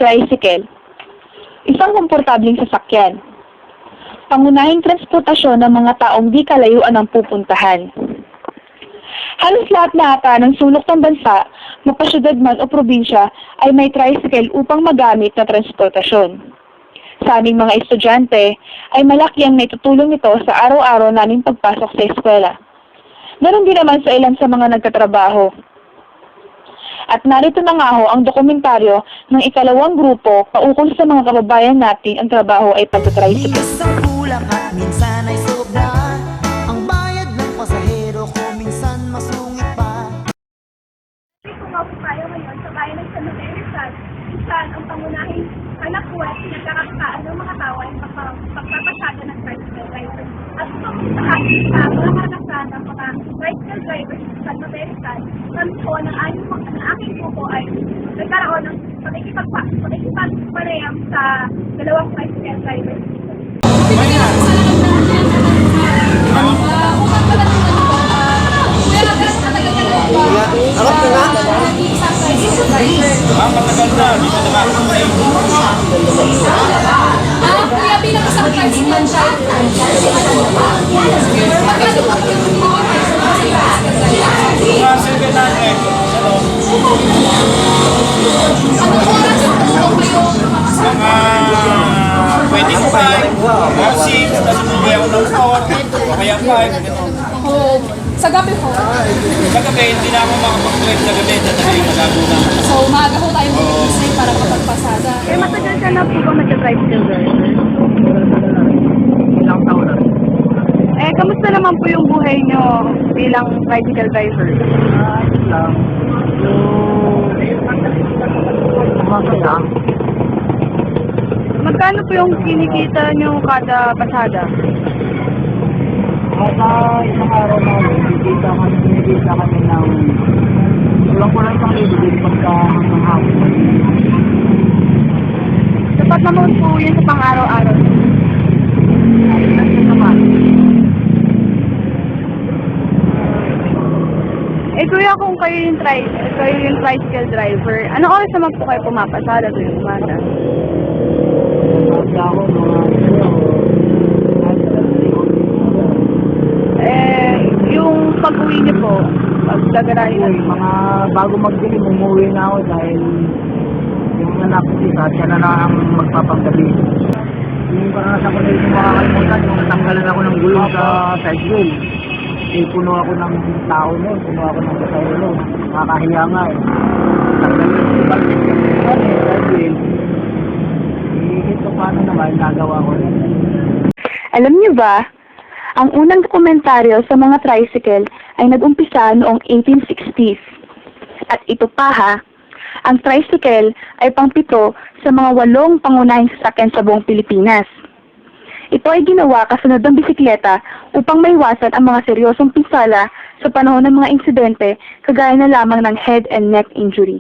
tricycle. Isang komportabling sasakyan. Pangunahing transportasyon ng mga taong di kalayuan ang pupuntahan. Halos lahat na ata ng sulok ng bansa, mapasyudad man o probinsya, ay may tricycle upang magamit na transportasyon. Sa aming mga estudyante, ay malaki ang naitutulong nito sa araw-araw naming pagpasok sa eskwela. Ganon din naman sa ilan sa mga nagtatrabaho. At narito na nga ho ang dokumentaryo ng ikalawang grupo paukol sa mga kababayan natin ang trabaho ay pagtatricycle. Isang kulang at minsan ay sobra. Ang bayad ng pasahero ko minsan masungit pa. Kung nga po tayo ngayon sa bayan ng San Jose Rizal, saan ang pangunahing anak ko at pinagkakakitaan ng mga tao ay pagpapasada ng tricycle driver. At ito sa ating mga karanasan ng mga tricycle drivers sa San Jose Rizal, kami po ng aking grupo ay nagkaroon ng pakikipagpareham sa dalawang tricycle drivers. Harap ka na? Matagal na, di ba naman? Kuya, bilang isang tricycle siya. Magkano pa po yung Mga second hand eh. anong oras yung tulog mo yung Mga 25, mga 6, tapos umuwi ako ng 4, o kaya 5, gano'n. home? Sa gabi po. Sa gabi, hindi na ako makapag-trip sa gabi, dahil malabo na. So, maaga po tayong bumising para kapagpasada. Eh, matagal ka na po ba nag-tricycle driver? Ilang taon na? Eh, kamusta naman po yung buhay nyo bilang tricycle driver? Lang. Masaya. Magkano po yung kinikita nyo kada pasada? Baka isang araw na kinikita kami ng kulang-kulang isang libo din pagka hanggang hapon. Sapat naman po yun sa pang-araw-araw. Ayun naman. Eh, kuya, kung kayo yung tricycle driver, anong oras naman po kayo pumapasada tuwing umaga? Kasi ako Eh, yung pag-uwi niyo po, pag-gagarahin na mga bago magdilim, umuwi na ako dahil yung anak ko isa, siya na lang ang magpapagabi. Yung karanasan ko na yung makakalimutan, yung natanggalan ako ng gulong sa side wheel. Eh, puno ako ng tao nun, puno ako ng pasahero. Nakakahiya nga eh. Tanggalan ko yung balsik yung side wheel. Eh, ito paano naman, nagawa ko rin. Alam niyo ba, ang unang dokumentaryo sa mga tricycle ay nag-umpisa noong 1860s. At ito pa ha, ang tricycle ay pang-7 sa mga 8 pangunahing sasakyan sa buong Pilipinas. Ito ay ginawa kasunod ng bisikleta upang maiwasan ang mga seryosong pinsala sa panahon ng mga insidente kagaya na lamang ng head and neck injury.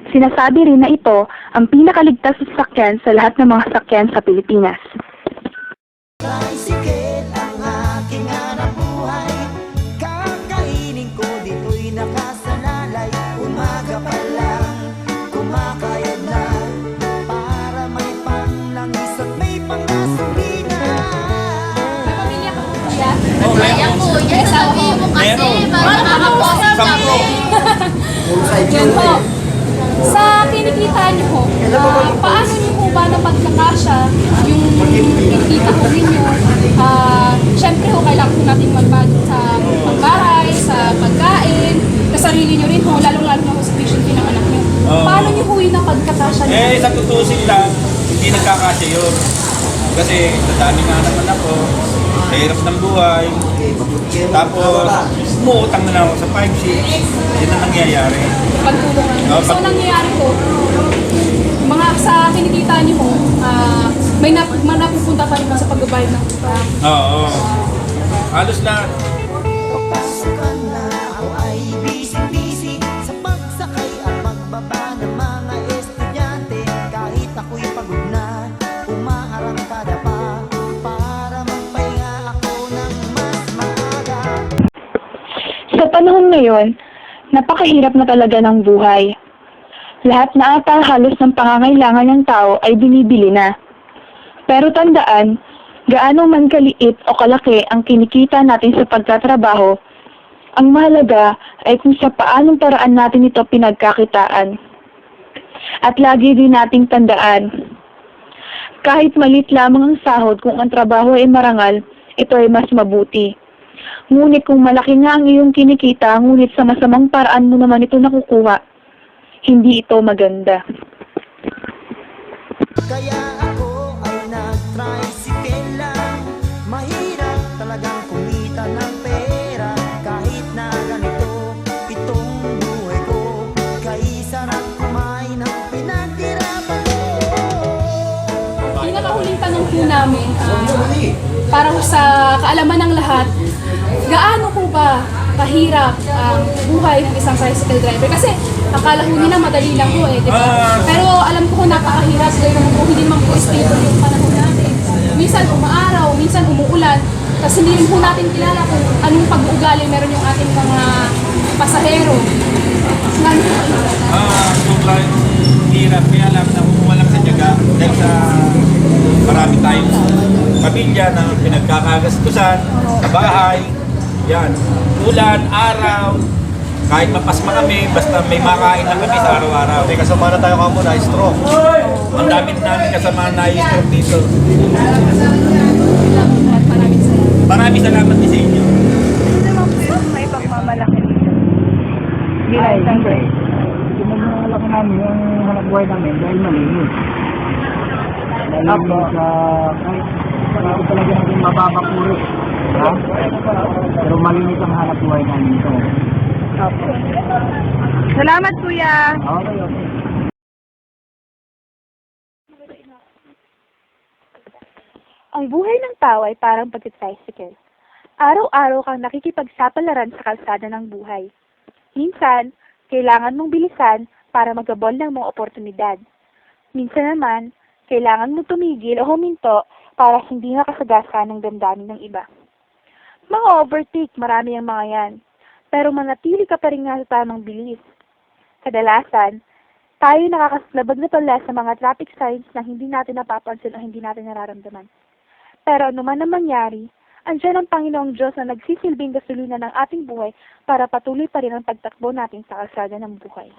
Sinasabi rin na ito ang pinakaligtas na sasakyan sa lahat ng mga sasakyan sa Pilipinas. Tricycle ang aking hanap buhay. Kakainin ko dito'y nakasalalay. Umaga pa lang, kumakayod na. Para may panlangis at may panggasolina. May pamilya ka po, kuya? Meron. Kuya, sabihin mo Meron. Sampo. Yan po. Sa kinikita niyo po, paano niyo po ba napagkakasya yung kinikita po ninyo? Siyempre po, kailangan po natin mag-budget sa pagbahay, sa pagkain, sa sarili niyo rin po, lalong-lalo na po sa tuition fee ng anak niyo. Paano niyo po yung napagkakasya niyo? Eh, sa tutusin lang, hindi nagkakasya yun. Kasi nadami nga naman ako, hirap ng buhay. Tapos, umuutang na lang ako sa 5-6. Yan ang nangyayari. Pagtulungan. So, nangyayari po, mga sa kinikita niyo po, may napupunta pa rin po sa pagbabayad ng utang. Oo. Halos na. Pasukan na ako ay busy-busy sa pagsakay at pagbaba ng mga estudyante. Kahit ako'y pagod na, umaarangkada pa para magpahinga ako ng mas maaga. Sa panahon ngayon, napakahirap na talaga ng buhay. Lahat na ata halos ng pangangailangan ng tao ay binibili na. Pero tandaan, gaano man kaliit o kalaki ang kinikita natin sa pagtatrabaho, ang mahalaga ay kung sa paanong paraan natin ito pinagkakitaan. At lagi din nating tandaan, kahit malit lamang ang sahod kung ang trabaho ay marangal, ito ay mas mabuti. Ngunit kung malaki nga ang iyong kinikita, ngunit sa masamang paraan mo naman ito nakukuha, hindi ito maganda. Kaya ako ay nag-tricycle lang. Mahirap talagang kumita ng pera. Kahit na ganito itong buhay ko, kay sarap kumain ng pinaghirapan ko. Pinakahuling tanong po namin, para sa kaalaman ng lahat, gaano po ba kahirap ang buhay ng isang tricycle driver? Kasi akala ko nila madali lang po di ba? Pero alam ko napakahirap dahil naman po hindi naman po stable yung panahon natin. Minsan umaaraw, minsan umuulan, kasi hindi rin po natin kilala kung anong pag-uugali meron yung ating mga pasahero. Sobrang hirap. Kaya lang na walang sa tiyaga dahil sa marami tayong pamilya na pinagkakagastusan sa bahay. Yan. Ulan, araw, kahit mapasma kami, basta may makain na kami sa araw-araw. May kasama na tayo kamo na stroke. Ang dami namin kasama na i-stroke dito. Maraming salamat din sa inyo. Ano naman po yung may pagmamalaki dito? Ay, siyempre. Yung malaki namin, yung hanap buhay namin dahil malinis. Malinis sa kahit marami talaga natin mababakuri. Ha? Pero malinis ang hanap buhay namin ito. Salamat, Kuya! Okay, okay. Ang buhay ng tao ay parang pag-tricycle. Araw-araw kang nakikipagsapalaran sa kalsada ng buhay. Minsan, kailangan mong bilisan para magabol ng mga oportunidad. Minsan naman, kailangan mong tumigil o huminto para hindi makasagasa ng damdamin ng iba. Mga overtake, marami ang mga yan. Pero manatili ka pa rin nga sa tamang bilis. Kadalasan, tayo nakakaslabag na tala sa mga traffic signs na hindi natin napapansin o hindi natin nararamdaman. Pero ano man ang mangyari, andyan ang Panginoong Diyos na nagsisilbing gasolina ng ating buhay para patuloy pa rin ang pagtakbo natin sa kalsada ng buhay.